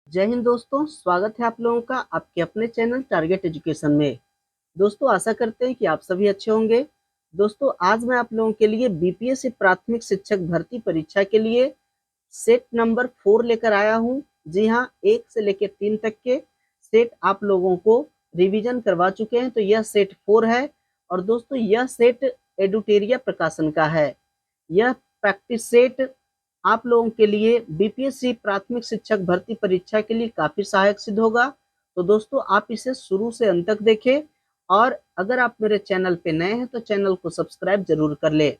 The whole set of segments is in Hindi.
जय हिंद दोस्तों, स्वागत है आप लोगों का आपके अपने चैनल टारगेट एजुकेशन में। दोस्तों, आशा करते हैं कि आप सभी अच्छे होंगे। दोस्तों, आज मैं आप लोगों के लिए बीपीएससी प्राथमिक शिक्षक भर्ती परीक्षा के लिए सेट नंबर 4 लेकर आया हूं। जी हां, 1 से लेकर 3 तक के सेट आप लोगों को रिवीजन करवा चुके हैं, तो यह सेट 4 है। और दोस्तों, यह सेट एडुटेरिया प्रकाशन का है। यह प्रैक्टिस सेट आप लोगों के लिए बीपीएससी प्राथमिक शिक्षक भर्ती परीक्षा के लिए काफी सहायक सिद्ध होगा। तो दोस्तों, आप इसे शुरू से अंत तक देखें, और अगर आप मेरे चैनल पे नए हैं तो चैनल को सब्सक्राइब जरूर कर ले।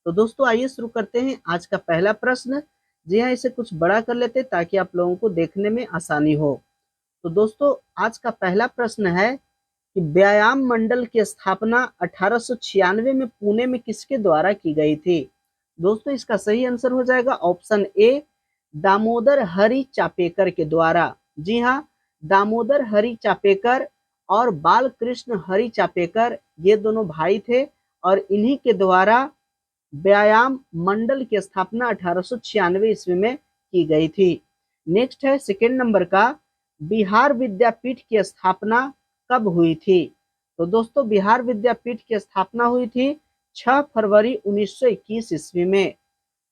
तो दोस्तों, आइए शुरू करते हैं आज का पहला प्रश्न। जी हाँ, इसे कुछ बड़ा कर लेते हैं ताकि आप लोगों को देखने में आसानी हो। तो दोस्तों, आज का पहला प्रश्न है कि व्यायाम मंडल की स्थापना 1896 में पुणे में किसके द्वारा की गई थी। दोस्तों, इसका सही आंसर हो जाएगा ऑप्शन ए, दामोदर हरि चापेकर के द्वारा। जी हाँ, दामोदर हरि चापेकर और बालकृष्ण हरि चापेकर ये दोनों भाई थे, और इन्हीं के द्वारा व्यायाम मंडल की स्थापना 1896 ईस्वी में की गई थी। नेक्स्ट है सेकेंड नंबर का, बिहार विद्यापीठ की स्थापना कब हुई थी। तो दोस्तों, बिहार विद्यापीठ की स्थापना हुई थी 6 फरवरी 1921 ईस्वी में।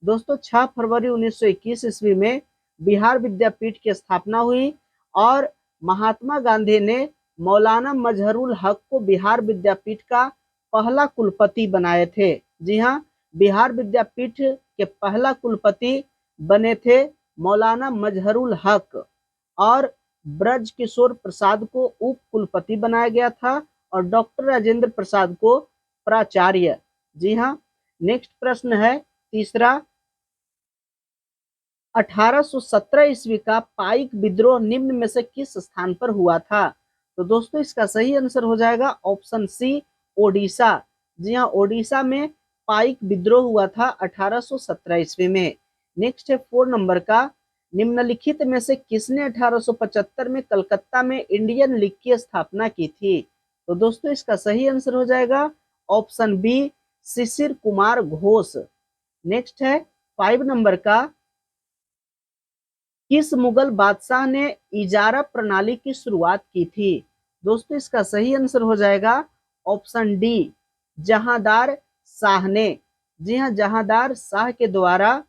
दोस्तों, 6 फरवरी 1921 ईस्वी में बिहार विद्यापीठ की स्थापना हुई, और महात्मा गांधी ने मौलाना मजहरुल हक को बिहार विद्यापीठ का पहला कुलपति बनाए थे। जी हाँ, बिहार विद्यापीठ के पहला कुलपति बने थे मौलाना मजहरुल हक, और ब्रज किशोर प्रसाद को उप कुलपति बनाया गया था, और डॉक्टर राजेंद्र प्रसाद को प्राचार्य। जी हाँ। नेक्स्ट प्रश्न है तीसरा, 1817 ईस्वी का पाइक विद्रोह निम्न में से किस स्थान पर हुआ था। तो दोस्तों, इसका सही आंसर हो जाएगा ऑप्शन सी, ओडिशा। जी हाँ, ओडिशा में पाइक विद्रोह हुआ था 1817 ईस्वी में। नेक्स्ट है 4 नंबर का, निम्नलिखित में से किसने 1875 में कलकत्ता में इंडियन लीग की स्थापना की थी। तो दोस्तों, इसका सही आंसर हो जाएगा option B, Shishir Kumar Ghosh. Next है 5 नंबर का, किस मुगल बादशाह ने इजारा प्रणाली की शुरुआत की थी। दोस्तों, इसका सही आंसर हो जाएगा ऑप्शन डी, जहांदार शाह ने। जी हाँ, जहांदार शाह के द्वारा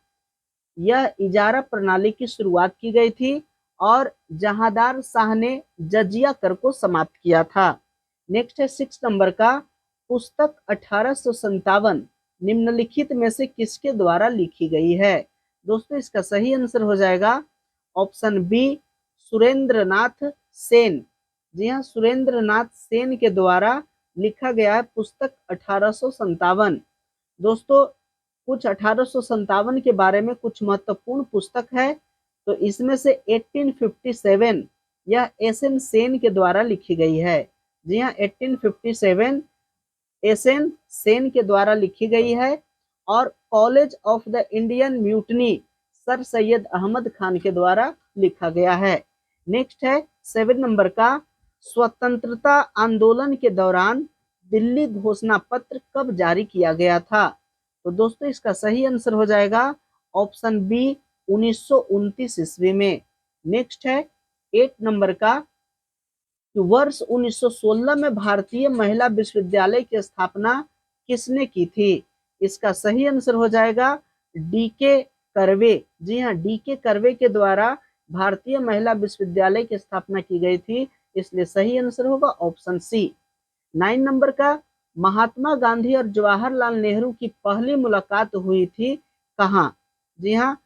यह इजारा प्रणाली की शुरुआत की गई थी, और जहांदार शाह ने जजिया कर को समाप्त किया था। नेक्स्ट है 6 नंबर का, पुस्तक 1857 निम्नलिखित में से किसके द्वारा लिखी गई है। दोस्तों, इसका सही आंसर हो जाएगा ऑप्शन बी, सुरेंद्रनाथ सेन। जी हाँ, सुरेंद्रनाथ सेन के द्वारा लिखा गया है पुस्तक 1857। दोस्तों, कुछ 1857 के बारे में कुछ महत्वपूर्ण पुस्तक है, तो इसमें से 1857 यह एस एन सेन के द्वारा लिखी गई है। जी हाँ, 1857 एस एन सेन के द्वारा लिखी गई है, और college of the Indian mutiny sir Syed Ahmad Khan के द्वारा लिखा गया है। नेक्स्ट है 7 नंबर का, स्वतंत्रता आंदोलन के दौरान दिल्ली घोषणा पत्र कब जारी किया गया था। तो दोस्तों, इसका सही आंसर हो जाएगा ऑप्शन बी, 1929 ईस्वी में। नेक्स्ट है 8 नंबर का, वर्ष 1916 में भारतीय महिला विश्वविद्यालय की स्थापना किसने की थी। इसका सही आंसर हो जाएगा डीके कर्वे। जी हाँ, डीके कर्वे के द्वारा भारतीय महिला विश्वविद्यालय की स्थापना की गई थी, इसलिए सही आंसर होगा ऑप्शन सी। 9 नंबर का, महात्मा गांधी और जवाहरलाल नेहरू की पहली मुलाकात हुई थी कहाँ। जी हाँ,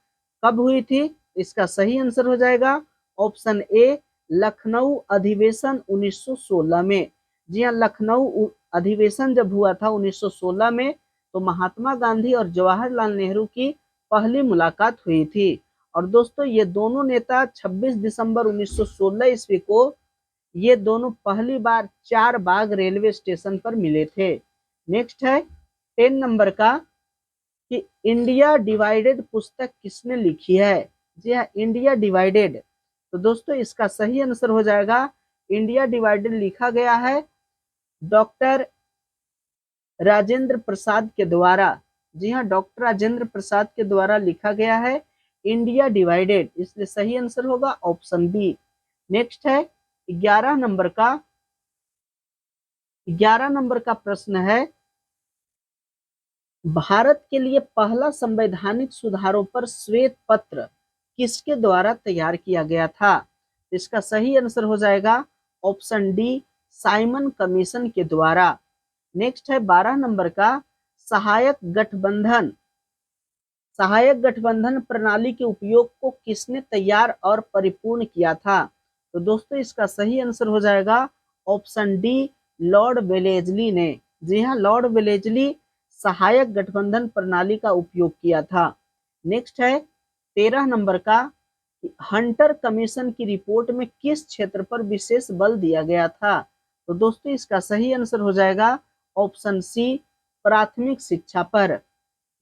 कब हुई थी। इसका सही आंसर हो जाएगा ऑप्शन ए, लखनऊ अधिवेशन 1916 में। जी हाँ, लखनऊ अधिवेशन जब हुआ था 1916 में, तो महात्मा गांधी और जवाहरलाल नेहरू की पहली मुलाकात हुई थी। और दोस्तों, ये दोनों नेता 26 दिसंबर 1916 ईस्वी को ये दोनों पहली बार चार बाग रेलवे स्टेशन पर मिले थे। नेक्स्ट है 10 नंबर का, कि इंडिया डिवाइडेड पुस्तक किसने लिखी है। जी हाँ, इंडिया डिवाइडेड। तो दोस्तों, इसका सही आंसर हो जाएगा इंडिया डिवाइडेड लिखा गया है डॉक्टर राजेंद्र प्रसाद के द्वारा। जी हाँ, डॉक्टर राजेंद्र प्रसाद के द्वारा लिखा गया है इंडिया डिवाइडेड, इसलिए सही आंसर होगा ऑप्शन बी। नेक्स्ट है 11 नंबर का 11 नंबर का प्रश्न है, भारत के लिए पहला संवैधानिक सुधारों पर श्वेत पत्र किसके द्वारा तैयार किया गया था? इसका सही आंसर हो जाएगा ऑप्शन डी, साइमन कमीशन के द्वारा। नेक्स्ट है 12 नंबर का, सहायक गठबंधन सहायक गठबंधन प्रणाली के उपयोग को किसने तैयार और परिपूर्ण किया था? तो दोस्तों इसका सही आंसर हो जाएगा ऑप्शन डी, लॉर्ड वेलेजली ने। जी हाँ, लॉर्ड वेलेजली सहायक गठबंधन प्रणाली का उपयोग किया था। नेक्स्ट है 13 नंबर का, हंटर कमीशन की रिपोर्ट में किस क्षेत्र पर विशेष बल दिया गया था? तो दोस्तों इसका सही आंसर हो जाएगा ऑप्शन सी, प्राथमिक शिक्षा पर।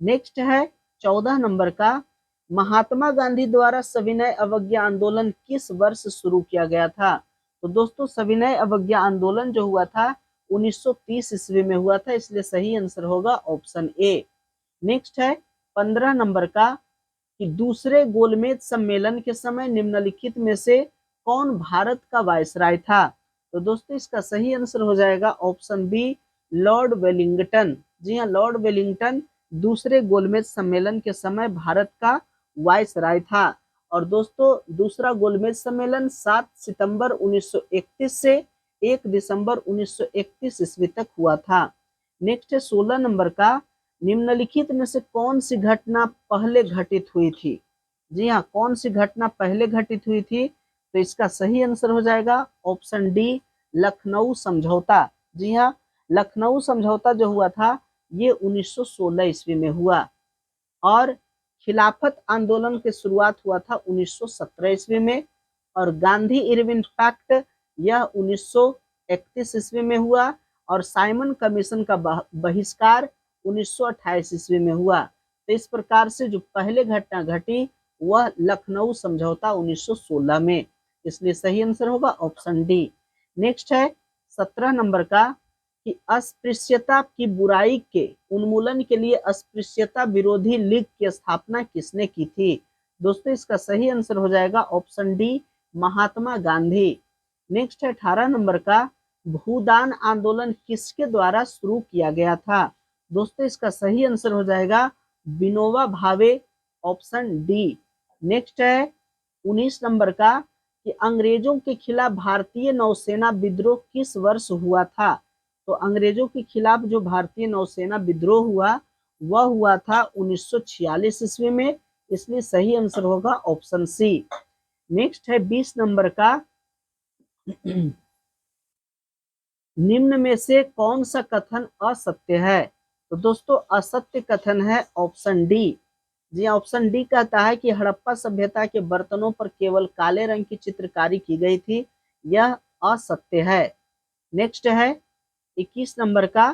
नेक्स्ट है 14 नंबर का, महात्मा गांधी द्वारा सविनय अवज्ञा आंदोलन किस वर्ष शुरू किया गया था? तो दोस्तों सविनय अवज्ञा आंदोलन जो हुआ था 1930 ईस्वी में हुआ था, इसलिए सही आंसर होगा ऑप्शन ए। नेक्स्ट है 15 नंबर का, कि दूसरे गोलमेज सम्मेलन के समय निम्नलिखित में से कौन भारत का वायसराय था? तो दोस्तों इसका सही आंसर हो जाएगा ऑप्शन बी, लॉर्ड वेलिंगटन। जी हाँ, लॉर्ड वेलिंगटन दूसरे गोलमेज सम्मेलन के समय भारत का वायसराय था। और दोस्तों दूसरा गोलमेज सम्मेलन 7 सितंबर 1931 से 1 दिसंबर 1931 ईस्वी तक हुआ था। नेक्स्ट है 16 नंबर का, निम्नलिखित में से कौन सी घटना पहले घटित हुई थी? जी हाँ, कौन सी घटना पहले घटित हुई थी? तो इसका सही आंसर हो जाएगा ऑप्शन डी, लखनऊ समझौता। जी हाँ, लखनऊ समझौता जो हुआ था ये 1916 ईस्वी में हुआ। और खिलाफत आंदोलन की शुरुआत हुआ था 1917 ईस्वी में। और गांधी इरविन पैक्ट यह 1931 ईस्वी में हुआ। और साइमन कमीशन का बहिष्कार 1928 ईस्वी में हुआ। तो इस प्रकार से जो पहले घटना घटी वह लखनऊ समझौता 1916 में, इसलिए सही आंसर होगा ऑप्शन डी। नेक्स्ट है 17 नंबर का, कि अस्पृश्यता की बुराई के उन्मूलन के लिए अस्पृश्यता विरोधी लीग की स्थापना किसने की थी? दोस्तों इसका सही आंसर हो जाएगा option D, Mahatma Gandhi. Next है 18 नंबर का, भूदान आंदोलन किसके द्वारा शुरू किया गया था? दोस्तों इसका सही आंसर हो जाएगा Vinoba Bhave, option D. Next है 19 नंबर का, कि अंग्रेजों के खिलाफ भारतीय नौसेना विद्रोह किस वर्ष हुआ था? तो अंग्रेजों के खिलाफ जो भारतीय नौसेना विद्रोह हुआ वह हुआ था 1946 ईस्वी में, इसलिए सही आंसर होगा ऑप्शन सी। नेक्स्ट है 20 नंबर का, निम्न में से कौन सा कथन असत्य है? तो दोस्तों असत्य कथन है ऑप्शन डी। जी ऑप्शन डी कहता है कि हड़प्पा सभ्यता के बर्तनों पर केवल काले रंग की चित्रकारी की गई थी, यह असत्य है। नेक्स्ट है 21 नंबर का,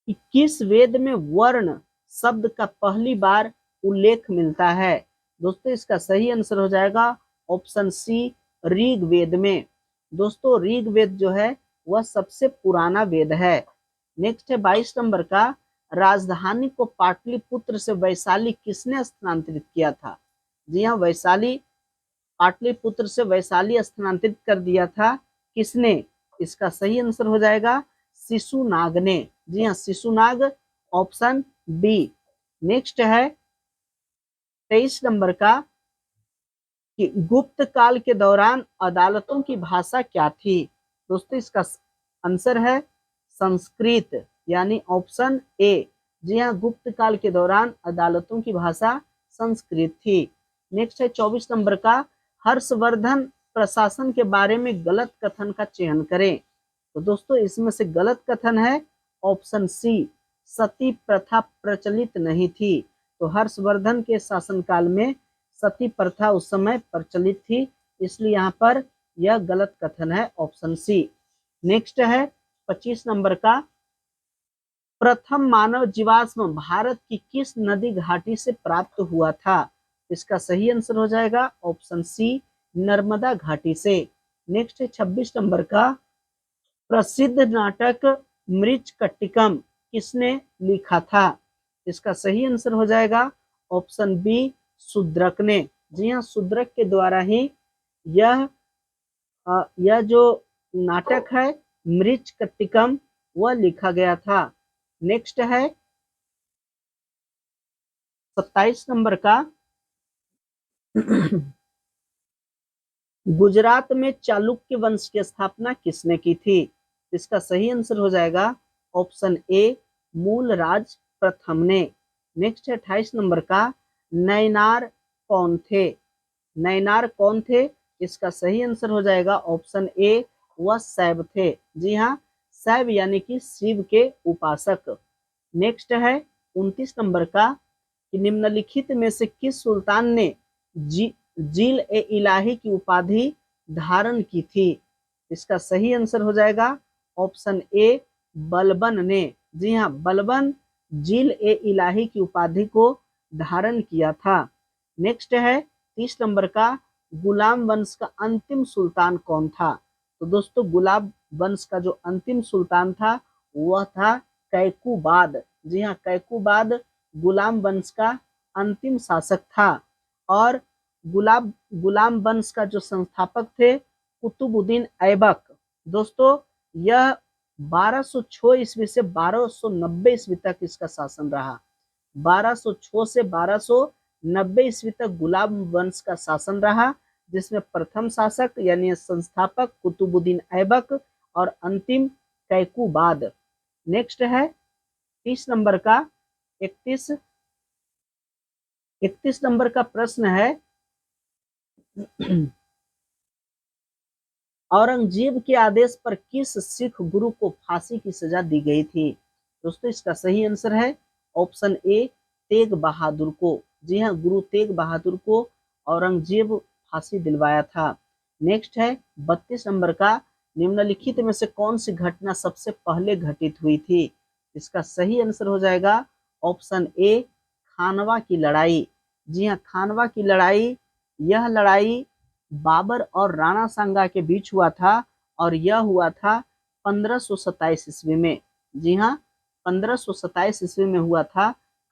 कि किस वेद में वर्ण शब्द का पहली बार उल्लेख मिलता है? दोस्तों इसका सही आंसर हो जाएगा ऑप्शन सी, ऋग्वेद में। दोस्तों ऋग्वेद जो है वह सबसे पुराना वेद है। नेक्स्ट है 22 नंबर का, राजधानी को पाटलिपुत्र से वैशाली किसने स्थानांतरित किया था? जी हाँ, वैशाली पाटलिपुत्र से वैशाली स्थानांतरित कर दिया था किसने? इसका सही आंसर हो जाएगा शिशुनाग ने। जी हाँ, शिशुनाग, ऑप्शन बी। नेक्स्ट है 23 नंबर का, कि गुप्त काल के दौरान अदालतों की भाषा क्या थी? दोस्तों इसका आंसर है संस्कृत, यानी ऑप्शन ए। जी हाँ, गुप्त काल के दौरान अदालतों की भाषा संस्कृत थी। नेक्स्ट है 24 नंबर का, हर्षवर्धन प्रशासन के बारे में गलत कथन का चयन करें। तो दोस्तों इसमें से गलत कथन है ऑप्शन सी, सती प्रथा प्रचलित नहीं थी। तो हर्षवर्धन के शासनकाल में सती प्रथा उस समय प्रचलित थी, इसलिए यहाँ पर यह गलत कथन है ऑप्शन सी। नेक्स्ट है 25 नंबर का, प्रथम मानव जीवाश्म भारत की किस नदी घाटी से प्राप्त हुआ था? इसका सही आंसर हो जाएगा ऑप्शन सी, नर्मदा घाटी से। नेक्स्ट है 26 नंबर का, प्रसिद्ध नाटक मृच्छकटिकम किसने लिखा था? इसका सही आंसर हो जाएगा ऑप्शन बी, शूद्रक ने। जी हाँ, शूद्रक के द्वारा ही यह जो नाटक है मृच्छकटिकम वह लिखा गया था। नेक्स्ट है 27 नंबर का गुजरात में चालुक्य वंश की स्थापना किसने की थी? इसका सही आंसर हो जाएगा ऑप्शन ए मूलराज प्रथम ने। नेक्स्ट है 28 नंबर का नैनार कौन थे? नैनार कौन थे? इसका सही आंसर हो जाएगा ऑप्शन ए वह शैव थे। जी हाँ, शैव यानी कि शिव के उपासक। नेक्स्ट है 29 नंबर का कि निम्नलिखित में से किस सुल्तान ने जील ए इलाही की उपाधि धारण की थी? इसका सही आंसर हो जाएगा ऑप्शन ए बलबन ने। जी हाँ, बलबन जील ए इलाही की उपाधि को धारण किया था। नेक्स्ट है 30 नंबर का गुलाम वंश का अंतिम सुल्तान कौन था? तो दोस्तों गुलाम वंश का जो अंतिम सुल्तान था वह था कैकुबाद। जी हाँ, कैकुबाद गुलाम वंश का अंतिम शासक था। और गुलाम वंश का जो संस्थापक थे कुतुबुद्दीन ऐबक। दोस्तों यह 1206 ईस्वी से 1290 ईस्वी तक इसका शासन रहा। 1206 से 1290 ईस्वी तक गुलाम वंश का शासन रहा, जिसमें प्रथम शासक यानी संस्थापक कुतुबुद्दीन ऐबक और अंतिम कैकुबाद। नेक्स्ट है 30 नंबर का 31 नंबर का प्रश्न है औरंगजेब के आदेश पर किस सिख गुरु को फांसी की सजा दी गई थी? दोस्तों इसका सही आंसर है ऑप्शन ए तेग बहादुर को। जी हाँ, गुरु तेग बहादुर को औरंगजेब फांसी दिलवाया था। नेक्स्ट है 32 नंबर का निम्नलिखित में से कौन सी घटना सबसे पहले घटित हुई थी? इसका सही आंसर हो जाएगा ऑप्शन ए खानवा की लड़ाई। जी हाँ, खानवा की लड़ाई, यह लड़ाई बाबर और राणा सांगा के बीच हुआ था और यह हुआ था 1527 ईस्वी में। जी हाँ, 1527 ईस्वी में हुआ था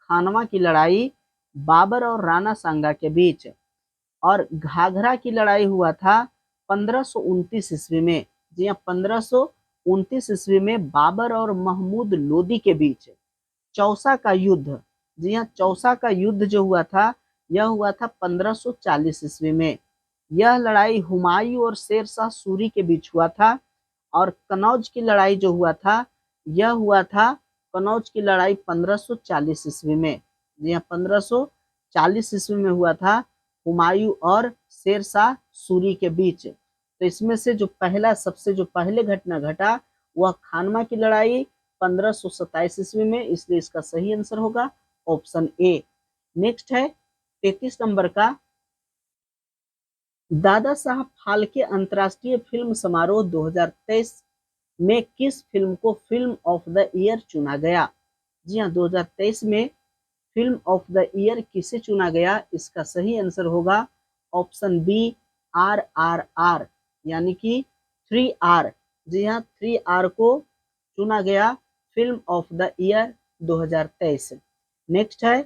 खानवा की लड़ाई बाबर और राणा सांगा के बीच। और घाघरा की लड़ाई हुआ था 1529 ईस्वी में। जी हाँ, 1529 ईस्वी में बाबर और महमूद लोदी के बीच चौसा का युद्ध। जी हाँ, चौसा का युद्ध जो हुआ था यह हुआ था 1540 ईस्वी में। यह लड़ाई हुमायूं और शेरशाह सूरी के बीच हुआ था। और कनौज की लड़ाई जो हुआ था यह हुआ था कनौज की लड़ाई 1540 ईस्वी में। जी हाँ, 1540 ईस्वी में हुआ था हुमायूं और शेरशाह सूरी के बीच। तो इसमें से जो पहले घटना घटा वह खानवा की लड़ाई 1527 ईस्वी में, इसलिए इसका सही आंसर होगा ऑप्शन ए। नेक्स्ट है 33 नंबर का दादा साहब फाल्के अंतर्राष्ट्रीय फिल्म समारोह 2023 में किस फिल्म को फिल्म ऑफ द ईयर चुना गया? जी हाँ, 2023 में फिल्म ऑफ द ईयर किसे चुना गया? इसका सही आंसर होगा ऑप्शन बी RRR यानी कि 3R। जी हाँ, 3R को चुना गया film of the year 2023। Next है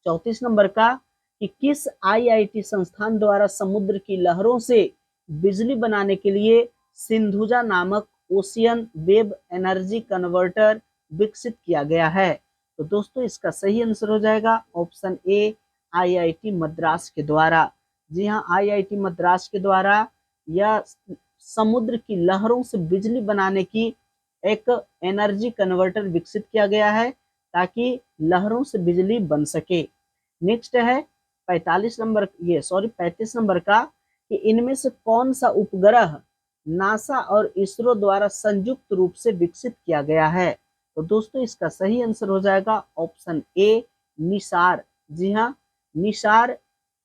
34 नंबर का कि किस IIT संस्थान द्वारा समुद्र की लहरों से बिजली बनाने के लिए सिंधुजा नामक ओशियन वेव एनर्जी कन्वर्टर विकसित किया गया है? तो दोस्तों इसका सही आंसर हो जाएगा ऑप्शन ए IIT मद्रास के द्वारा। जी हाँ, IIT मद्रास के द्वारा यह समुद्र की लहरों से बिजली बनाने की एक एनर्जी कन्वर्टर विकसित किया गया है ताकि लहरों से बिजली बन सके। नेक्स्ट है 35 नंबर का कि इनमें से कौन सा उपग्रह नासा और इसरो द्वारा संयुक्त रूप से विकसित किया गया है? तो दोस्तों इसका सही आंसर हो जाएगा ऑप्शन ए निसार। जी हाँ, निसार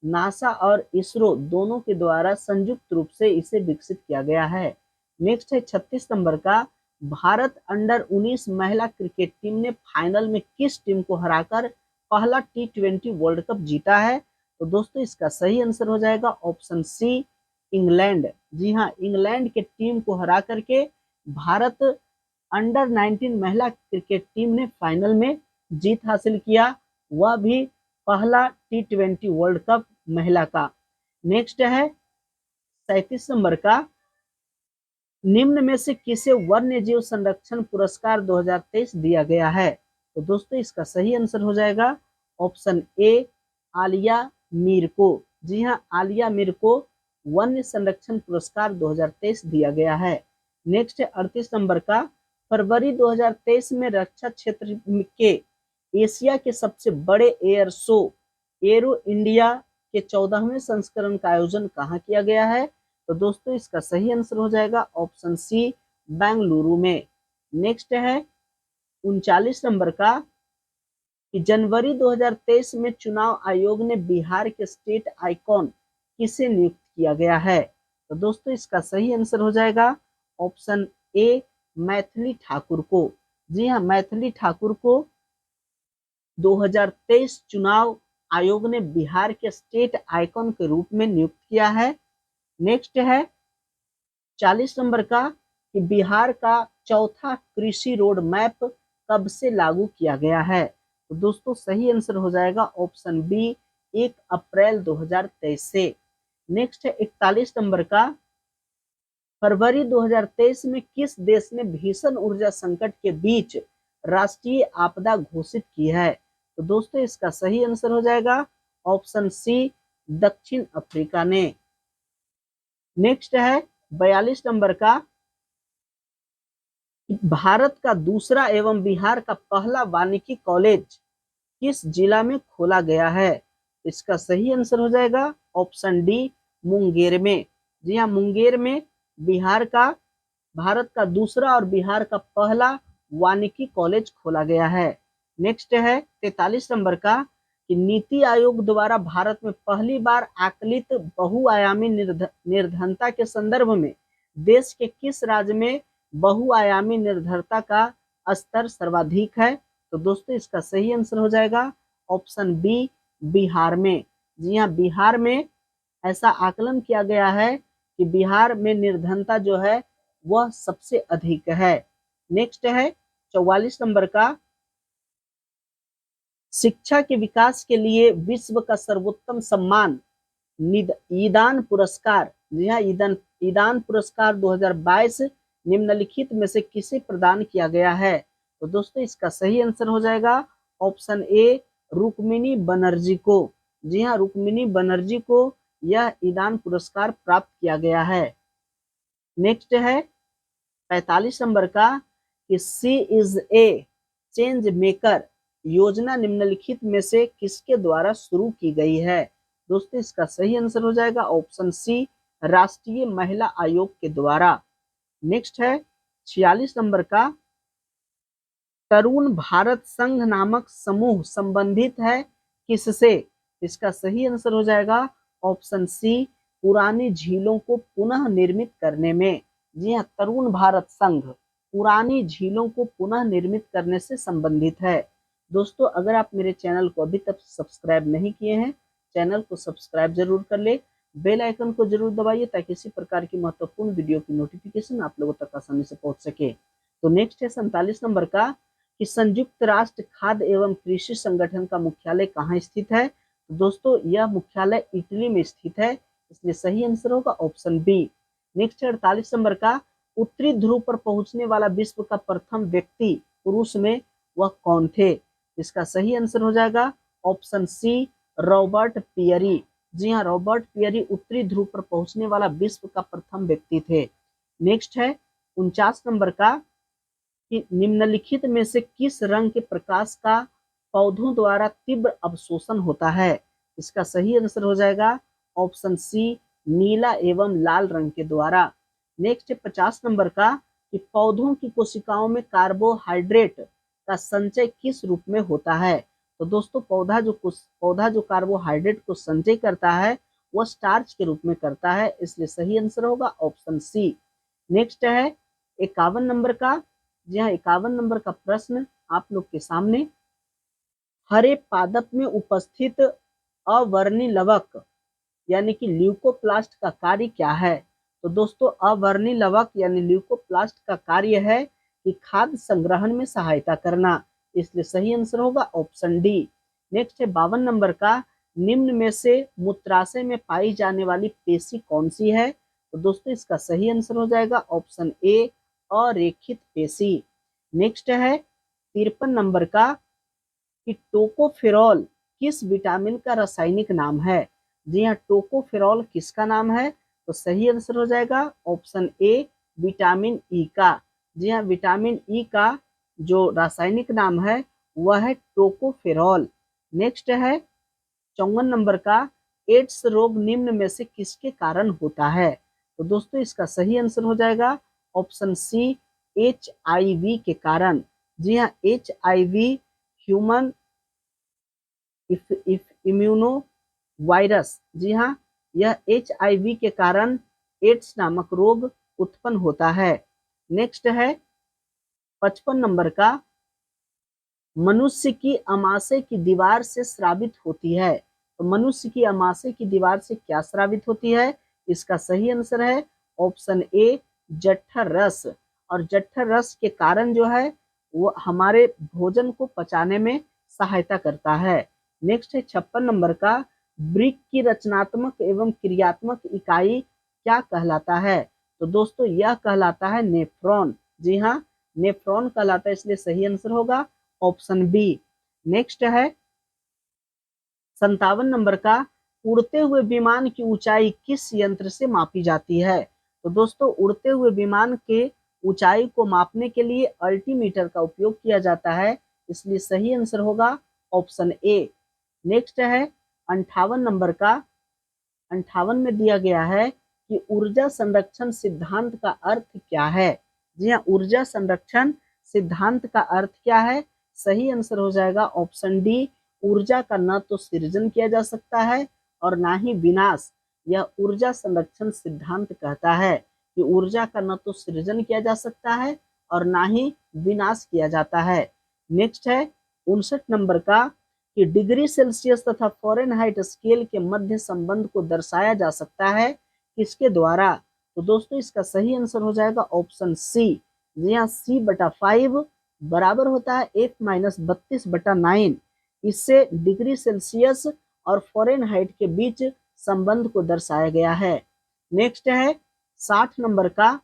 नासा और इसरो दोनों के द्वारा संयुक्त रूप से इसे विकसित किया गया है। नेक्स्ट है 36 नंबर का भारत अंडर 19 महिला क्रिकेट टीम ने फाइनल में किस टीम को हराकर पहला T20 वर्ल्ड कप जीता है? तो दोस्तों इसका सही आंसर हो जाएगा ऑप्शन सी इंग्लैंड। जी हाँ, इंग्लैंड के टीम को हरा करके भारत अंडर 19 महिला क्रिकेट टीम ने फाइनल में जीत हासिल किया, वह भी पहला T20 वर्ल्ड कप महिला का। नेक्स्ट है 37 नंबर का, निम्न में से किसे वन्य जीव संरक्षण पुरस्कार 2023 दिया गया है? तो दोस्तों इसका सही आंसर हो जाएगा ऑप्शन ए, आलिया मीर को। जी हाँ, आलिया मीर को वन्य संरक्षण पुरस्कार 2023 दिया गया है। नेक्स्ट है 38 नंबर का, फरवरी 2023 में रक्षा क्षेत्र के एशिया के सबसे बड़े एयर शो एरो इंडिया के 14वें संस्करण का आयोजन कहाँ किया गया है? तो दोस्तों इसका सही आंसर हो जाएगा ऑप्शन सी, बेंगलुरु में। नेक्स्ट है 39 नंबर का, कि जनवरी 2023 में चुनाव आयोग ने बिहार के स्टेट आइकॉन किसे नियुक्त किया गया है? तो दोस्तों इसका सही आंसर हो जाएगा ऑप्शन ए, मैथिली ठाकुर को। जी हाँ, मैथिली ठाकुर को 2023 चुनाव आयोग ने बिहार के स्टेट आइकॉन के रूप में नियुक्त किया है। नेक्स्ट है 40 नंबर का, कि बिहार का चौथा कृषि रोड मैप कब से लागू किया गया है? तो दोस्तों सही आंसर हो जाएगा ऑप्शन बी, 1 अप्रैल 2023 से। नेक्स्ट है 41 नंबर का, फरवरी 2023 में किस देश ने भीषण ऊर्जा संकट के बीच राष्ट्रीय आपदा घोषित की है? तो दोस्तों इसका सही आंसर हो जाएगा ऑप्शन सी, दक्षिण अफ्रीका ने। नेक्स्ट है 42 नंबर का, भारत का दूसरा एवं बिहार का पहला वानिकी कॉलेज किस जिला में खोला गया है? इसका सही आंसर हो जाएगा ऑप्शन डी, मुंगेर में। जी हाँ, मुंगेर में भारत का दूसरा और बिहार का पहला वानिकी कॉलेज खोला गया है। नेक्स्ट है 43 नंबर का, कि नीति आयोग द्वारा भारत में पहली बार आकलित बहुआयामी निर्धनता के संदर्भ में देश के किस राज्य में बहुआयामी निर्धनता का स्तर सर्वाधिक है? तो दोस्तों इसका सही आंसर हो जाएगा ऑप्शन बी, बिहार में। जी हाँ, बिहार में ऐसा आकलन किया गया है कि बिहार में निर्धनता जो है वह सबसे अधिक है। नेक्स्ट है 44 नंबर का, शिक्षा के विकास के लिए विश्व का सर्वोत्तम सम्मान ईदान पुरस्कार, जी हाँ, ईदान पुरस्कार 2022 निम्नलिखित में से किसे प्रदान किया गया है? तो दोस्तों इसका सही आंसर हो जाएगा ऑप्शन ए, रुक्मिणी बनर्जी को। जी हाँ, रुक्मिणी बनर्जी को यह ईदान पुरस्कार प्राप्त किया गया है। नेक्स्ट है 45 नंबर का, कि सी इज ए चेंज मेकर योजना निम्नलिखित में से किसके द्वारा शुरू की गई है? दोस्तों इसका सही आंसर हो जाएगा ऑप्शन सी, राष्ट्रीय महिला आयोग के द्वारा। नेक्स्ट है 46 नंबर का, तरुण भारत संघ नामक समूह संबंधित है किससे? इसका सही आंसर हो जाएगा ऑप्शन सी, पुरानी झीलों को पुनः निर्मित करने में। जी हाँ, तरुण भारत संघ पुरानी झीलों को पुनः निर्मित करने से संबंधित है। दोस्तों अगर आप मेरे चैनल को अभी तक सब्सक्राइब नहीं किए हैं, चैनल को सब्सक्राइब जरूर कर ले, बेल आइकन को जरूर दबाइए ताकि इसी प्रकार की महत्वपूर्ण वीडियो की नोटिफिकेशन आप लोगों तक आसानी से पहुंच सके। तो नेक्स्ट है 47 नंबर का, कि संयुक्त राष्ट्र खाद्य एवं कृषि संगठन का मुख्यालय कहाँ स्थित है? तो दोस्तों यह मुख्यालय इटली में स्थित है, इसलिए सही आंसर होगा ऑप्शन बी। नेक्स्ट है 48 नंबर का, उत्तरी ध्रुव पर पहुंचने वाला विश्व का प्रथम व्यक्ति पुरुष में वह कौन थे? इसका सही आंसर हो जाएगा ऑप्शन सी, रॉबर्ट पियरी। जी हाँ, रॉबर्ट पियरी उत्तरी ध्रुव पर पहुंचने वाला विश्व का प्रथम व्यक्ति थे। नेक्स्ट है 49 नंबर का, कि निम्नलिखित में से किस रंग के प्रकाश का पौधों द्वारा तीव्र अवशोषण होता है? इसका सही आंसर हो जाएगा ऑप्शन सी, नीला एवं लाल रंग के द्वारा। नेक्स्ट 50 नंबर का, कि पौधों की कोशिकाओं में कार्बोहाइड्रेट का संचय किस रूप में होता है? तो दोस्तों पौधा जो कार्बोहाइड्रेट को संचय करता है वह स्टार्च के रूप में करता है, इसलिए सही आंसर होगा ऑप्शन सी। नेक्स्ट है 51 नंबर का। जी हाँ, 51 नंबर का प्रश्न आप लोग के सामने, हरे पादप में उपस्थित अवर्णी लवक यानी कि ल्यूकोप्लास्ट का कार्य क्या है? तो दोस्तों अवर्णी लवक यानी ल्यूकोप्लास्ट का कार्य है कि खाद्य संग्रहण में सहायता करना, इसलिए सही आंसर होगा ऑप्शन डी। नेक्स्ट है 52 नंबर का, निम्न में से मूत्राशय में पाई जाने वाली पेशी कौन सी है? तो दोस्तों इसका सही आंसर हो जाएगा ऑप्शन ए, अरेखित पेशी। नेक्स्ट है 53 नंबर का, कि टोकोफेरॉल किस विटामिन का रासायनिक नाम है? जी हाँ, टोकोफेरॉल किसका नाम है? तो सही आंसर हो जाएगा ऑप्शन ए, विटामिन ई का। जी हाँ, विटामिन ई का जो रासायनिक नाम है वह है टोकोफेरॉल। नेक्स्ट है 54 नंबर का, एड्स रोग निम्न में से किसके कारण होता है? तो दोस्तों इसका सही आंसर हो जाएगा ऑप्शन सी, HIV के कारण। जी हाँ, HIV ह्यूमन इम्यूनो वायरस, जी हाँ, यह HIV के कारण एड्स नामक रोग उत्पन्न होता है। नेक्स्ट है 55 नंबर का, मनुष्य की अमाशय की दीवार से स्रावित होती है। तो मनुष्य की अमाशय की दीवार से क्या स्रावित होती है? इसका सही आंसर है ऑप्शन ए, जठर रस। और जठर रस के कारण जो है वो हमारे भोजन को पचाने में सहायता करता है। नेक्स्ट है 56 नंबर का, वृक्क की रचनात्मक एवं क्रियात्मक इकाई क्या कहलाता है? तो दोस्तों यह कहलाता है नेफ्रॉन। जी हाँ, नेफ्रॉन कहलाता है, इसलिए सही आंसर होगा ऑप्शन बी। नेक्स्ट है 57 नंबर का, उड़ते हुए विमान की ऊंचाई किस यंत्र से मापी जाती है? तो दोस्तों उड़ते हुए विमान के ऊंचाई को मापने के लिए अल्टीमीटर का उपयोग किया जाता है, इसलिए सही आंसर होगा ऑप्शन ए। नेक्स्ट है 58 नंबर का, 58 में दिया गया है कि ऊर्जा संरक्षण सिद्धांत का अर्थ क्या है? जी हाँ, ऊर्जा संरक्षण सिद्धांत का अर्थ क्या है? सही आंसर हो जाएगा ऑप्शन डी, ऊर्जा का न तो सृजन किया जा सकता है और ना ही विनाश। यह ऊर्जा संरक्षण सिद्धांत कहता है कि ऊर्जा का न तो सृजन किया जा सकता है और ना ही विनाश किया जाता है। नेक्स्ट है 59 नंबर का, कि डिग्री सेल्सियस तथा फ़ारेनहाइट स्केल के मध्य संबंध को दर्शाया जा सकता है किसके द्वारा? तो दोस्तों इसका सही आंसर हो जाएगा ऑप्शन सी। जी हाँ, C/5 बराबर होता है F-32/9। इससे डिग्री सेल्सियस और फ़ारेनहाइट के बीच संबंध को दर्शाया गया है। नेक्स्ट है 60 नंबर का,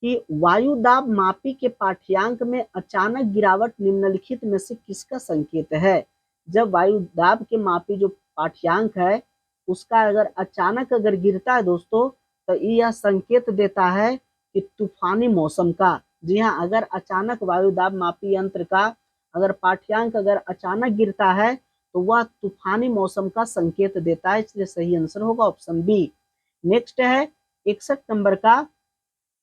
कि वायु दाब मापी के पाठ्यांक में अचानक गिरावट निम्नलिखित में से किसका संकेत है? जब वायु दाब के मापी जो पाठ्यांक है उसका अगर अचानक अगर गिरता है दोस्तों, तो यह संकेत देता है कि तूफानी मौसम का। जी हाँ, अगर अचानक वायु दाब मापी यंत्र का अगर पाठ्यांक अगर अचानक गिरता है तो वह तूफानी मौसम का संकेत देता है, इसलिए सही आंसर होगा ऑप्शन बी। नेक्स्ट है 61 नंबर का,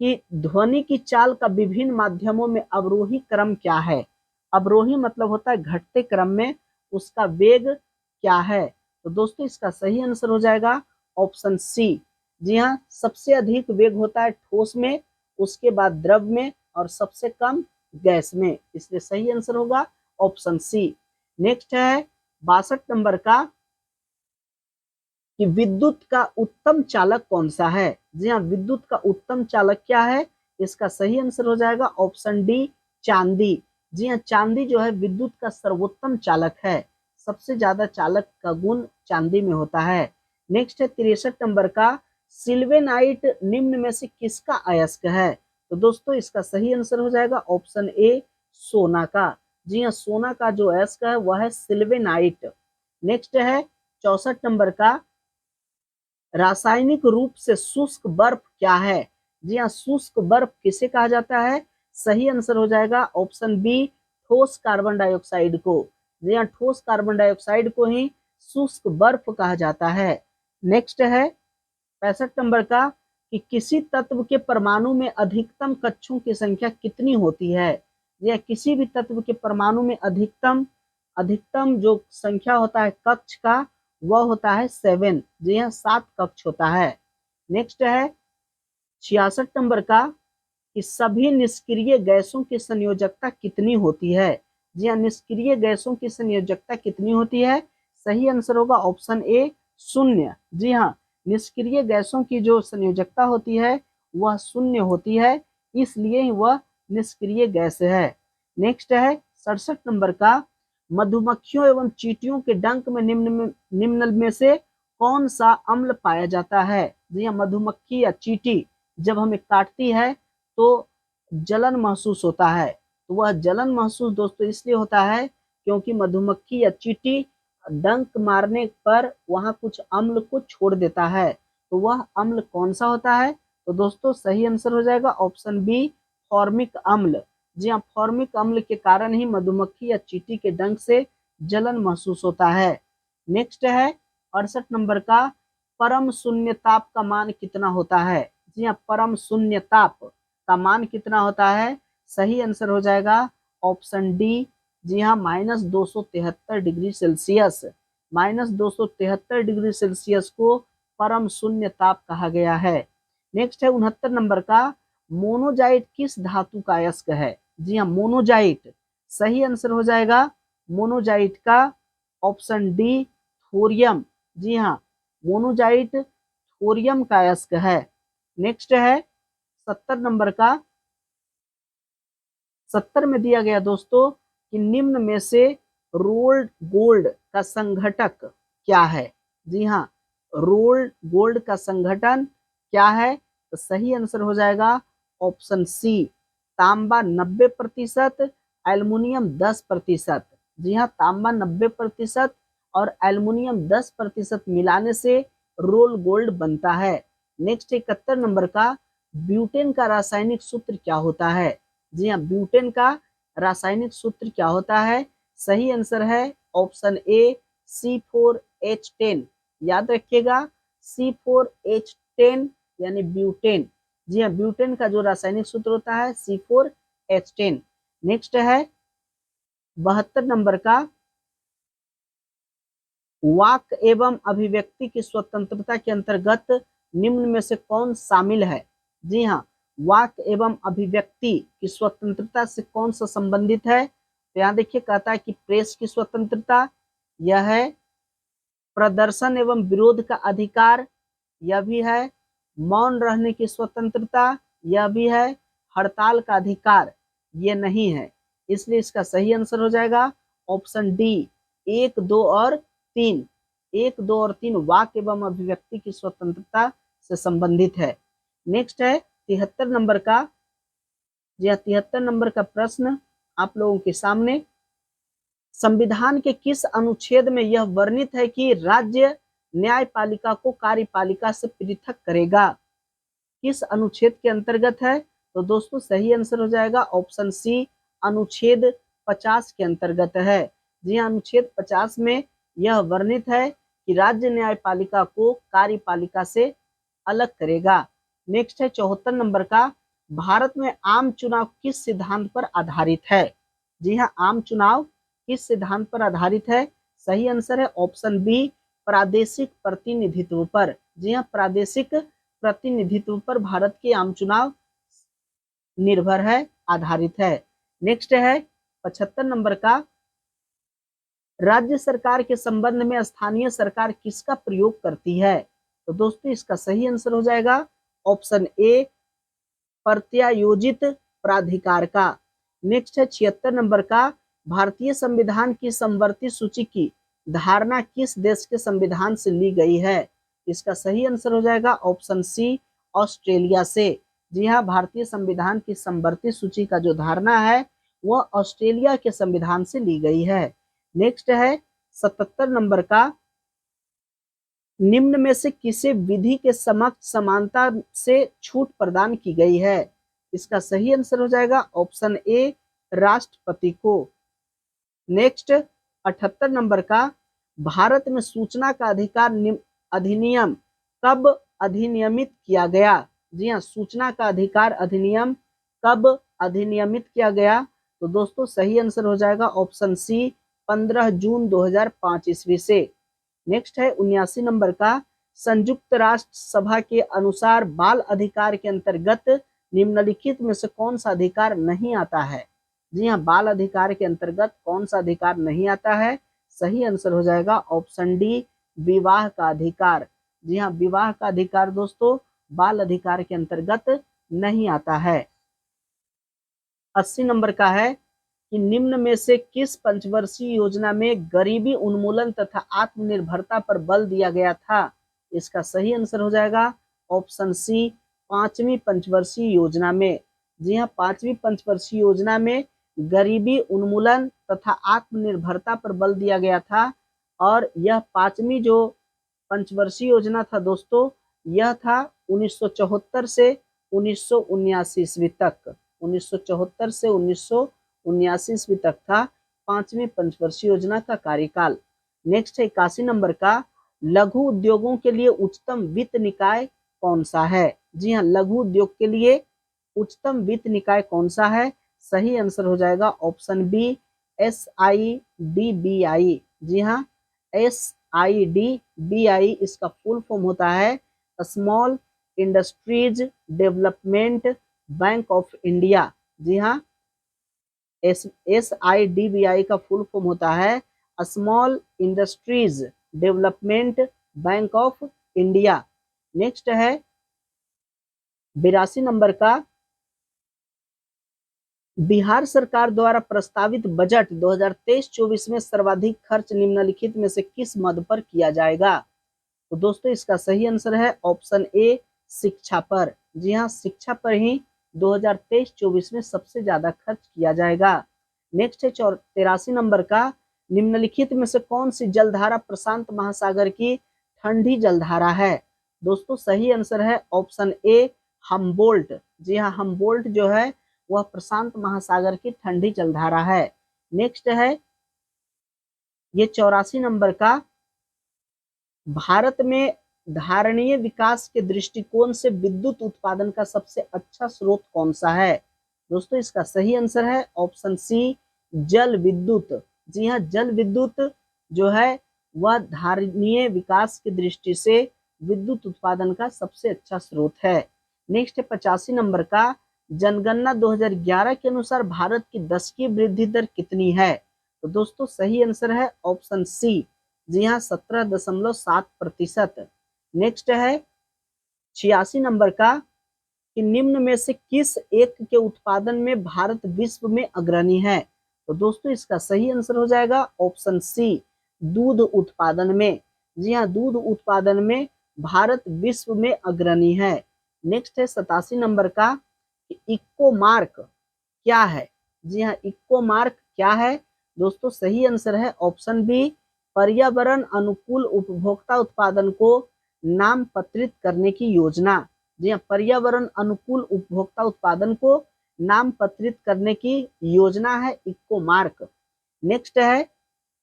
कि ध्वनि की चाल का विभिन्न माध्यमों में अवरोही क्रम क्या है? अवरोही मतलब होता है घटते क्रम में उसका वेग क्या है? तो दोस्तों इसका सही आंसर हो जाएगा ऑप्शन सी। जी हाँ, सबसे अधिक वेग होता है ठोस में, उसके बाद द्रव में और सबसे कम गैस में, इसलिए सही आंसर होगा ऑप्शन सी। नेक्स्ट है 62 नंबर का, कि विद्युत का उत्तम चालक कौन सा है? जी हाँ, विद्युत का उत्तम चालक क्या है? इसका सही आंसर हो जाएगा ऑप्शन डी, चांदी। जी हाँ, चांदी जो है विद्युत का सर्वोत्तम चालक है, सबसे ज्यादा चालक का गुण चांदी में होता है। नेक्स्ट है 63 नंबर का, सिल्वेनाइट निम्न में से किसका अयस्क है? तो दोस्तों इसका सही आंसर हो जाएगा ऑप्शन ए, सोना का। जी हाँ, सोना का जो अयस्क है वह है सिल्वेनाइट। नेक्स्ट है 64 नंबर का, रासायनिक रूप से शुष्क बर्फ क्या है? जी हाँ, शुष्क बर्फ किसे कहा जाता है? सही आंसर हो जाएगा ऑप्शन बी, ठोस कार्बन डाइऑक्साइड को। जी हाँ, ठोस कार्बन डाइऑक्साइड को ही शुष्क बर्फ कहा जाता है। नेक्स्ट है 65 नंबर का, कि किसी तत्व के परमाणु में अधिकतम कक्षों की संख्या कितनी होती है? यह किसी भी तत्व के परमाणु में अधिकतम अधिकतम जो संख्या होता है कक्ष का वह होता है 7। जी हाँ, 7 कक्ष होता है। नेक्स्ट है 66 नंबर का, कि सभी निष्क्रिय गैसों की संयोजकता कितनी होती है? जी हाँ, निष्क्रिय गैसों की संयोजकता कितनी होती है? सही आंसर होगा ऑप्शन ए, 0। जी हाँ, निष्क्रिय गैसों की जो संयोजकता होती है वह 0 होती है, इसलिए वह निष्क्रिय गैस है। नेक्स्ट है 67 नंबर का, मधुमक्खियों एवं चींटियों के डंक में निम्न में से कौन सा अम्ल पाया जाता है? जी हाँ, मधुमक्खी या चींटी जब हमें काटती है तो जलन महसूस होता है। तो वह जलन महसूस दोस्तों इसलिए होता है क्योंकि मधुमक्खी या चींटी डंक मारने पर वहां कुछ अम्ल को छोड़ देता है। तो वह अम्ल कौन सा होता है? तो दोस्तों सही आंसर हो जाएगा ऑप्शन बी, फॉर्मिक अम्ल। जी हाँ, फॉर्मिक अम्ल के कारण ही मधुमक्खी या चींटी के डंक से जलन महसूस होता है। नेक्स्ट है 68 नंबर का, परम शून्य ताप का मान कितना होता है? जी हाँ, परम शून्य ताप का मान कितना होता है? सही आंसर हो जाएगा ऑप्शन डी। जी हाँ, -273 डिग्री सेल्सियस। -273 डिग्री सेल्सियस को परम शून्य ताप कहा गया है। नेक्स्ट है 69 नंबर का, मोनोजाइट किस धातु का अयस्क है? जी हाँ, मोनोजाइट। सही आंसर हो जाएगा मोनोजाइट का ऑप्शन डी, थोरियम। जी हाँ, मोनोजाइट थोरियम का अयस्क है। नेक्स्ट है 70 नंबर का, 70 में दिया गया दोस्तों कि निम्न में से रोल्ड गोल्ड का संघटक क्या है? जी हाँ, रोल्ड गोल्ड का संघटन क्या है? तो सही आंसर हो जाएगा ऑप्शन सी, तांबा 90%, एल्युमिनियम 10%। जी हाँ, तांबा 90% और एल्युमिनियम 10% मिलाने से रोल गोल्ड बनता है। नेक्स्ट 71 नंबर का, ब्यूटेन का रासायनिक सूत्र क्या होता है? जी हाँ, ब्यूटेन का रासायनिक सूत्र क्या होता है? सही आंसर है ऑप्शन ए, C4H10। याद रखिएगा, C4H10 यानी ब्यूटेन। जी हाँ, ब्यूटेन का जो रासायनिक सूत्र होता है C4H10। नेक्स्ट है 72 नंबर का, वाक एवं अभिव्यक्ति की स्वतंत्रता के अंतर्गत निम्न में से कौन शामिल है? जी हाँ, वाक एवं अभिव्यक्ति की स्वतंत्रता से कौन सा संबंधित है? तो यहाँ देखिए कहता है कि प्रेस की स्वतंत्रता, यह है प्रदर्शन एवं विरोध का अधिकार, यह भी है मौन रहने की स्वतंत्रता, यह भी है हड़ताल का अधिकार, ये नहीं है। इसलिए इसका सही आंसर हो जाएगा ऑप्शन डी, 1, 2 और 3। 1, 2 और 3 वाक एवं अभिव्यक्ति की स्वतंत्रता से संबंधित है। नेक्स्ट है 73 नंबर का। जी हाँ, 73 नंबर का प्रश्न आप लोगों के सामने, संविधान के किस अनुच्छेद में यह वर्णित है कि राज्य न्यायपालिका को कार्यपालिका से पृथक करेगा? किस अनुच्छेद के अंतर्गत है? तो दोस्तों सही आंसर हो जाएगा ऑप्शन सी, अनुच्छेद 50 के अंतर्गत है। जी हाँ, अनुच्छेद 50 में यह वर्णित है कि राज्य न्यायपालिका को कार्यपालिका से अलग करेगा। नेक्स्ट है 74 नंबर का, भारत में आम चुनाव किस सिद्धांत पर आधारित है? जी हाँ, आम चुनाव किस सिद्धांत पर आधारित है? सही आंसर है ऑप्शन बी, प्रादेशिक प्रतिनिधित्व पर। जी हाँ, प्रादेशिक प्रतिनिधित्व पर भारत के आम चुनाव निर्भर है, आधारित है। नेक्स्ट है 75 नंबर का, राज्य सरकार के संबंध में स्थानीय सरकार किसका प्रयोग करती है? तो दोस्तों इसका सही आंसर हो जाएगा ऑप्शन ए, प्रत्यायोजित प्राधिकार का। नेक्स्ट है 76 नंबर का, भारतीय संविधान की समवर्ती सूची की धारणा किस देश के संविधान से ली गई है? इसका सही आंसर हो जाएगा ऑप्शन सी, ऑस्ट्रेलिया से। जी हाँ, भारतीय संविधान की समवर्ती सूची का जो धारणा है वह ऑस्ट्रेलिया के संविधान से ली गई है। नेक्स्ट है 77 नंबर का, निम्न में से किसे विधि के समक्ष समानता से छूट प्रदान की गई है? इसका सही आंसर हो जाएगा ऑप्शन ए, राष्ट्रपति को। नेक्स्ट 78 नंबर का, भारत में सूचना का अधिकार अधिनियम कब अधिनियमित किया गया? जी हाँ, सूचना का अधिकार अधिनियम कब अधिनियमित किया गया? तो दोस्तों सही आंसर हो जाएगा ऑप्शन सी, 15 जून 2005 ईस्वी से। नेक्स्ट है 79 नंबर का, संयुक्त राष्ट्र सभा के अनुसार बाल अधिकार के अंतर्गत निम्नलिखित में से कौन सा अधिकार नहीं आता है? जी हाँ, बाल अधिकार के अंतर्गत कौन सा अधिकार नहीं आता है? सही आंसर हो जाएगा ऑप्शन डी, विवाह का अधिकार। जी हाँ, विवाह का अधिकार दोस्तों बाल अधिकार के अंतर्गत नहीं आता है। 80 नंबर का है, कि निम्न में से किस पंचवर्षीय योजना में गरीबी उन्मूलन तथा आत्मनिर्भरता पर बल दिया गया था? इसका सही आंसर हो जाएगा ऑप्शन सी, पांचवी पंचवर्षीय योजना में। जी हाँ, पांचवी पंचवर्षीय योजना में गरीबी उन्मूलन तथा आत्मनिर्भरता पर बल दिया गया था। और यह पांचवी जो पंचवर्षीय योजना था दोस्तों, यह था 1974 से 1979 ईस्वी तक। 1974 से 1979 ईस्वी तक था पांचवी पंचवर्षीय योजना का कार्यकाल। नेक्स्ट है 81 नंबर का, लघु उद्योगों के लिए उच्चतम वित्त निकाय कौन सा है? जी हाँ, लघु उद्योग के लिए उच्चतम वित्त निकाय कौन सा है? सही आंसर हो जाएगा ऑप्शन बी, SIDBI। जी हाँ, SIDBI इसका फुल फॉर्म होता है small industries development bank of India. जी हाँ, SIDBI का फुल फॉर्म होता है small industries development bank of India. Next है 82 नंबर का, बिहार सरकार द्वारा प्रस्तावित बजट 2023-24 में सर्वाधिक खर्च निम्नलिखित में से किस मद पर किया जाएगा? तो दोस्तों इसका सही आंसर है ऑप्शन ए, शिक्षा पर। जी हाँ, शिक्षा पर ही 2023-24 में सबसे ज्यादा खर्च किया जाएगा। नेक्स्ट है 83 नंबर का, निम्नलिखित में से कौन सी जलधारा प्रशांत महासागर की ठंडी जलधारा है? दोस्तों सही आंसर है ऑप्शन ए, हम्बोल्ट। जी हाँ, हम्बोल्ट जो है वह प्रशांत महासागर की ठंडी जलधारा है। नेक्स्ट है ये 84 नंबर का, भारत में धारणीय विकास के दृष्टिकोण से विद्युत उत्पादन का सबसे अच्छा स्रोत कौन सा है? दोस्तों इसका सही आंसर है ऑप्शन सी, जल विद्युत। जी हाँ, जल विद्युत जो है वह धारणीय विकास की दृष्टि से विद्युत उत्पादन का सबसे अच्छा स्रोत है। नेक्स्ट है 85 नंबर का, जनगणना 2011 के अनुसार भारत की दशकीय वृद्धि दर कितनी है? तो दोस्तों सही आंसर है ऑप्शन सी, जी हाँ 17.7%। नेक्स्ट है 86 नंबर का, कि निम्न में से किस एक के उत्पादन में भारत विश्व में अग्रणी है? तो दोस्तों इसका सही आंसर हो जाएगा ऑप्शन सी, दूध उत्पादन में। जी हाँ, दूध उत्पादन में भारत विश्व में अग्रणी है। नेक्स्ट है 87 नंबर का, इक्को मार्क क्या है? जी हाँ, इक्को मार्क क्या है? दोस्तों सही आंसर है ऑप्शन बी, पर्यावरण अनुकूल उपभोक्ता उत्पादन को नामपत्रित करने की योजना। जी हाँ, पर्यावरण अनुकूल उपभोक्ता उत्पादन को नामपत्रित करने की योजना है इक्को मार्क। नेक्स्ट है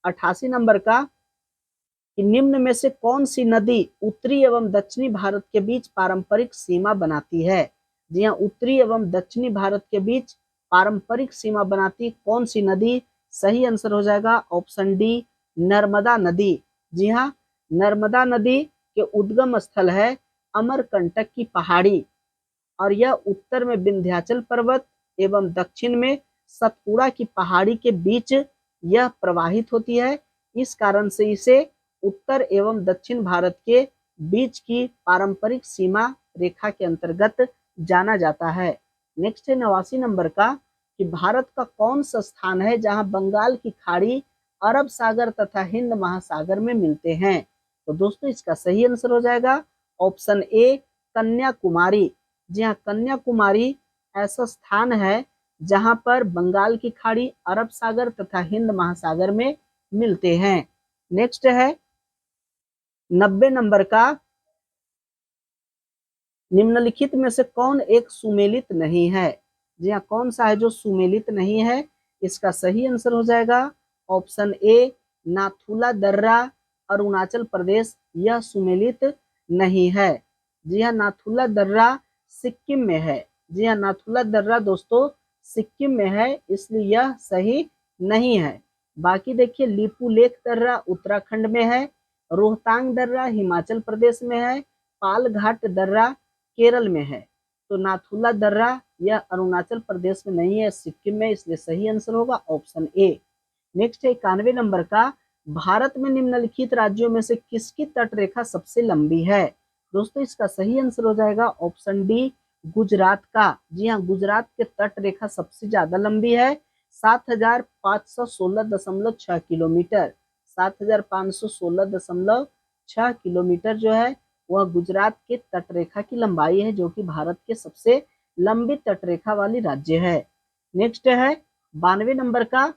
88 नंबर का, कि निम्न में से कौन सी नदी उत्तरी एवं दक्षिणी भारत के बीच पारंपरिक सीमा बनाती है? जी हाँ, उत्तरी एवं दक्षिणी भारत के बीच पारंपरिक सीमा बनाती कौन सी नदी? सही आंसर हो जाएगा ऑप्शन डी, नर्मदा नदी। जी हाँ, नर्मदा नदी के उद्गम स्थल है अमरकंटक की पहाड़ी, और यह उत्तर में विंध्याचल पर्वत एवं दक्षिण में सतपुड़ा की पहाड़ी के बीच यह प्रवाहित होती है। इस कारण से इसे उत्तर एवं दक्षिण भारत के बीच की पारंपरिक सीमा रेखा के अंतर्गत जाना जाता है। नेक्स्ट है 89 नंबर का, कि भारत का कौन सा स्थान है जहां बंगाल की खाड़ी अरब सागर तथा हिंद महासागर में मिलते हैं? तो दोस्तों इसका सही आंसर हो जाएगा ऑप्शन ए, कन्याकुमारी। जी हाँ, कन्याकुमारी ऐसा स्थान है जहां पर बंगाल की खाड़ी अरब सागर तथा हिंद महासागर में मिलते हैं। नेक्स्ट है 90 नंबर का, निम्नलिखित में से कौन एक सुमेलित नहीं है? जी हाँ, कौन सा है जो सुमेलित नहीं है? इसका सही आंसर हो जाएगा ऑप्शन ए, नाथुला दर्रा अरुणाचल प्रदेश, यह सुमेलित नहीं है। जी हाँ, नाथुला दर्रा सिक्किम में है। जी हाँ, नाथुला दर्रा दोस्तों सिक्किम में है, इसलिए यह सही नहीं है। बाकी देखिए, लिपुलेख दर्रा उत्तराखंड में है, रोहतांग दर्रा हिमाचल प्रदेश में है, पालघाट दर्रा केरल में है। तो नाथुला दर्रा यह अरुणाचल प्रदेश में नहीं है, सिक्किम में, इसलिए सही आंसर होगा ऑप्शन ए। नेक्स्ट है 91 नंबर का, भारत में निम्नलिखित राज्यों में से किसकी तट रेखा सबसे लंबी है? दोस्तों इसका सही आंसर हो जाएगा ऑप्शन डी, गुजरात का। जी हाँ, गुजरात के तट रेखा सबसे ज्यादा लंबी है। 7,516.6 किलोमीटर, 7,516.6 किलोमीटर जो है वह गुजरात के तटरेखा की लंबाई है, जो कि भारत के सबसे लंबी तटरेखा वाली राज्य है। नेक्स्ट है 92 नंबर का,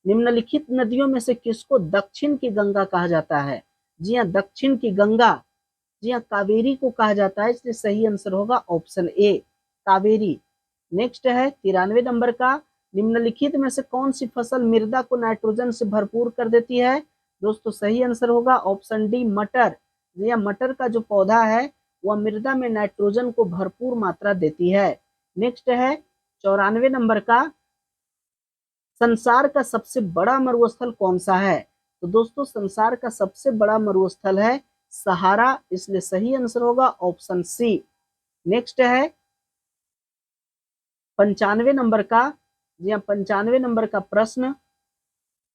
निम्नलिखित नदियों में से किसको दक्षिण की गंगा कहा जाता है? जी हाँ, दक्षिण की गंगा, जी हाँ, कावेरी को कहा जाता है, इसलिए सही आंसर होगा ऑप्शन ए, कावेरी। नेक्स्ट है 93 नंबर का, निम्नलिखित में से कौन सी फसल मृदा को नाइट्रोजन से भरपूर कर देती है? दोस्तों सही आंसर होगा ऑप्शन डी, मटर। जी हाँ, मटर का जो पौधा है वह मृदा में नाइट्रोजन को भरपूर मात्रा देती है। नेक्स्ट है 94 नंबर का, संसार का सबसे बड़ा मरुस्थल कौन सा है? तो दोस्तों संसार का सबसे बड़ा मरुस्थल है सहारा, इसलिए सही आंसर होगा ऑप्शन सी। नेक्स्ट है 95 नंबर का, जी हाँ 95 नंबर का प्रश्न,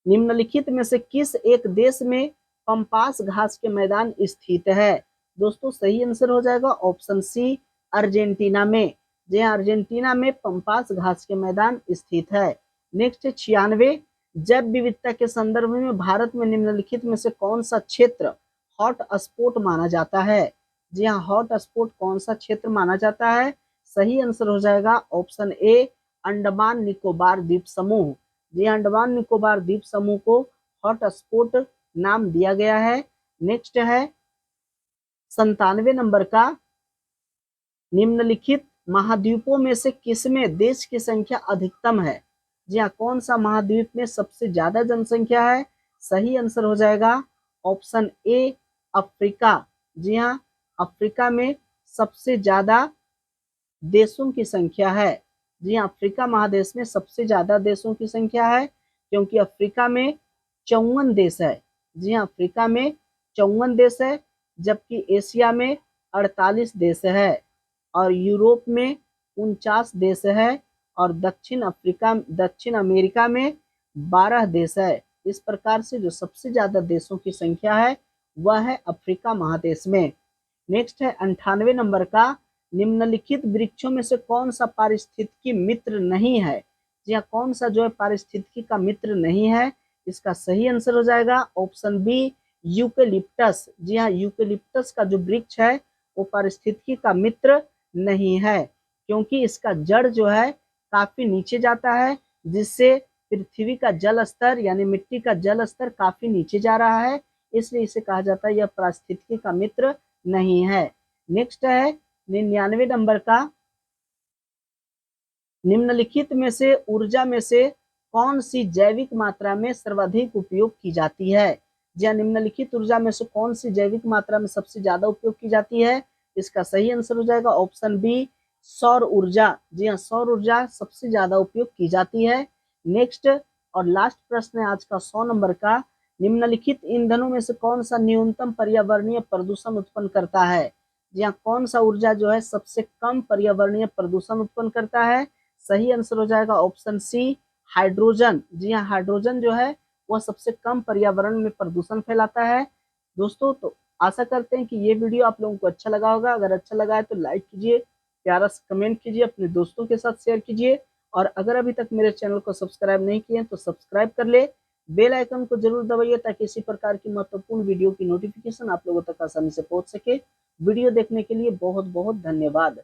निम्नलिखित में से किस एक देश में पंपास घास के मैदान स्थित है? दोस्तों सही आंसर हो जाएगा ऑप्शन सी, अर्जेंटीना में। जी हाँ, अर्जेंटीना में पंपास घास के मैदान स्थित है। नेक्स्ट 96, जैव विविधता के संदर्भ में भारत में निम्नलिखित में से कौन सा क्षेत्र हॉट स्पॉट माना जाता है? जी हाँ, हॉट स्पॉट कौन सा क्षेत्र माना जाता है? सही आंसर हो जाएगा ऑप्शन ए, अंडमान निकोबार द्वीप समूह। जी अंडमान निकोबार द्वीप समूह को हॉट स्पॉट नाम दिया गया है। नेक्स्ट है 97 नंबर का, निम्नलिखित महाद्वीपों में से किसमें देश की संख्या अधिकतम है? जी हाँ, कौन सा महाद्वीप में सबसे ज्यादा जनसंख्या है? सही आंसर हो जाएगा ऑप्शन ए, अफ्रीका। जी हाँ, अफ्रीका में सबसे ज्यादा देशों की संख्या है। जी हाँ, अफ्रीका महादेश में सबसे ज्यादा देशों की संख्या है, क्योंकि अफ्रीका में 54 देश है। जी हाँ, अफ्रीका में 54 देश है, जबकि एशिया में 48 देश है, और यूरोप में 49 देश है, और दक्षिण अमेरिका में 12 देश है। इस प्रकार से जो सबसे ज्यादा देशों की संख्या है वह है अफ्रीका महादेश में। नेक्स्ट है 98 नंबर का, निम्नलिखित वृक्षों में से कौन सा पारिस्थितिकी मित्र नहीं है? जी हाँ, कौन सा जो है पारिस्थितिकी का मित्र नहीं है? इसका सही आंसर हो जाएगा ऑप्शन बी, यूकेलिप्टस। जी हाँ, यूकेलिप्टस का जो वृक्ष है वो पारिस्थितिकी का मित्र नहीं है, क्योंकि इसका जड़ जो है काफी नीचे जाता है, जिससे पृथ्वी का जल स्तर यानी मिट्टी का जल स्तर काफी नीचे जा रहा है, इसलिए इसे कहा जाता है यह पारिस्थितिकी का मित्र नहीं है। नेक्स्ट है 99 नंबर का, निम्नलिखित में से ऊर्जा में से कौन सी जैविक मात्रा में सर्वाधिक उपयोग की जाती है? या निम्नलिखित ऊर्जा में से कौन सी जैविक मात्रा में सबसे ज्यादा उपयोग की जाती है? इसका सही आंसर हो जाएगा ऑप्शन बी, सौर ऊर्जा। जी हाँ, सौर ऊर्जा सबसे ज्यादा उपयोग की जाती है। नेक्स्ट और लास्ट प्रश्न है आज का 100 नंबर का, निम्नलिखित ईंधनों में से कौन सा न्यूनतम पर्यावरणीय प्रदूषण उत्पन्न करता है? जी हाँ, कौन सा ऊर्जा जो है सबसे कम पर्यावरणीय प्रदूषण उत्पन्न करता है? सही आंसर हो जाएगा ऑप्शन सी, हाइड्रोजन। जी हाँ, हाइड्रोजन जो है वह सबसे कम पर्यावरण में प्रदूषण फैलाता है। दोस्तों तो आशा करते हैं कि ये वीडियो आप लोगों को अच्छा लगा होगा। अगर अच्छा लगा है तो लाइक कीजिए, प्यारा सा कमेंट कीजिए, अपने दोस्तों के साथ शेयर कीजिए, और अगर अभी तक मेरे चैनल को सब्सक्राइब नहीं किए तो सब्सक्राइब कर ले, बेल आइकन को जरूर दबाइए, ताकि इसी प्रकार की महत्वपूर्ण वीडियो की नोटिफिकेशन आप लोगों तक आसानी से पहुंच सके। वीडियो देखने के लिए बहुत बहुत धन्यवाद।